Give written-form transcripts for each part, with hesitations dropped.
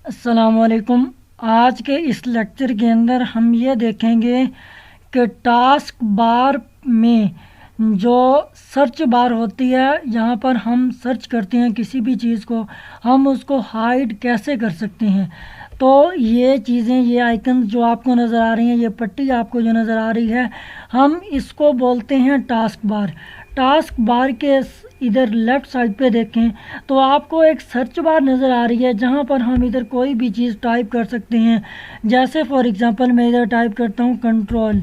अस्सलामुअलैकुम। आज के इस लेक्चर के अंदर हम ये देखेंगे कि टास्क बार में जो सर्च बार होती है, यहाँ पर हम सर्च करते हैं किसी भी चीज़ को, हम उसको हाइड कैसे कर सकते हैं। तो ये चीज़ें, ये आइकन जो आपको नज़र आ रही हैं, ये पट्टी आपको जो नज़र आ रही है, हम इसको बोलते हैं टास्क बार। टास्क बार के इधर लेफ़्ट साइड पे देखें तो आपको एक सर्च बार नज़र आ रही है, जहाँ पर हम इधर कोई भी चीज़ टाइप कर सकते हैं। जैसे फॉर एग्ज़ाम्पल मैं इधर टाइप करता हूँ कंट्रोल,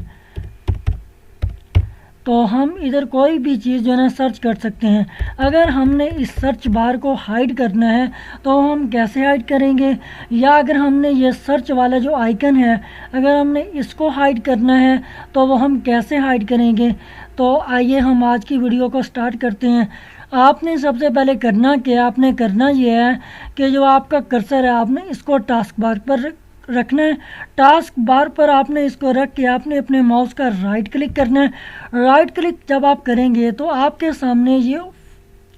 तो हम इधर कोई भी चीज़ जो है ना सर्च कर सकते हैं। अगर हमने इस सर्च बार को हाइड करना है तो हम कैसे हाइड करेंगे, या अगर हमने ये सर्च वाला जो आइकन है, अगर हमने इसको हाइड करना है तो वो हम कैसे हाइड करेंगे। तो आइए हम आज की वीडियो को स्टार्ट करते हैं। आपने सबसे पहले करना क्या, आपने करना ये है कि जो आपका कर्सर है आपने इसको टास्क बार पर रखना है। टास्क बार पर आपने इसको रख के आपने अपने माउस का राइट क्लिक करना है। राइट क्लिक जब आप करेंगे तो आपके सामने ये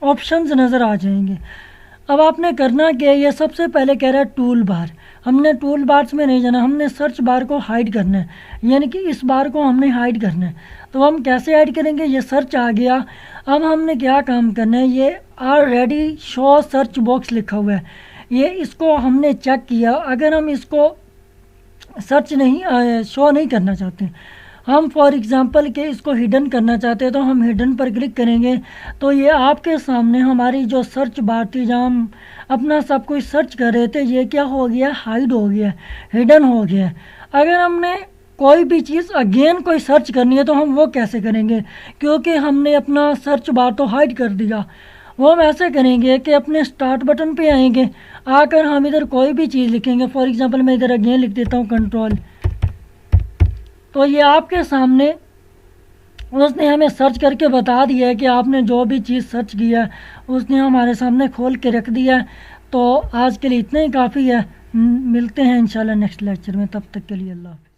ऑप्शंस नज़र आ जाएंगे। अब आपने करना क्या, ये सबसे पहले कह रहा है टूल बार। हमने टूल बार्स में नहीं जाना, हमने सर्च बार को हाइड करना है, यानी कि इस बार को हमने हाइड करना है। तो हम कैसे हाइड करेंगे, ये सर्च आ गया। अब हमने क्या काम करना है, ये ऑलरेडी शो सर्च बॉक्स लिखा हुआ है, ये इसको हमने चेक किया। अगर हम इसको सर्च नहीं शो नहीं करना चाहते, हम फॉर एग्ज़ाम्पल के इसको हिडन करना चाहते हैं, तो हम हिडन पर क्लिक करेंगे तो ये आपके सामने हमारी जो सर्च बार थी, जहाँ हम अपना सब कुछ सर्च कर रहे थे, ये क्या हो गया, हाइड हो गया, हिडन हो गया। अगर हमने कोई भी चीज़ अगेन कोई सर्च करनी है तो हम वो कैसे करेंगे, क्योंकि हमने अपना सर्च बार तो हाइड कर दिया। वो हम ऐसे करेंगे कि अपने स्टार्ट बटन पे आएंगे, आकर हम इधर कोई भी चीज़ लिखेंगे। फॉर एग्ज़ाम्पल मैं इधर अगेन लिख देता हूँ कंट्रोल, तो ये आपके सामने उसने हमें सर्च करके बता दिया है कि आपने जो भी चीज़ सर्च किया है उसने हमारे सामने खोल के रख दिया है। तो आज के लिए इतना ही काफ़ी है। मिलते हैं इंशाल्लाह नेक्स्ट लेक्चर में, तब तक के लिए अल्लाह हाफ़िज़।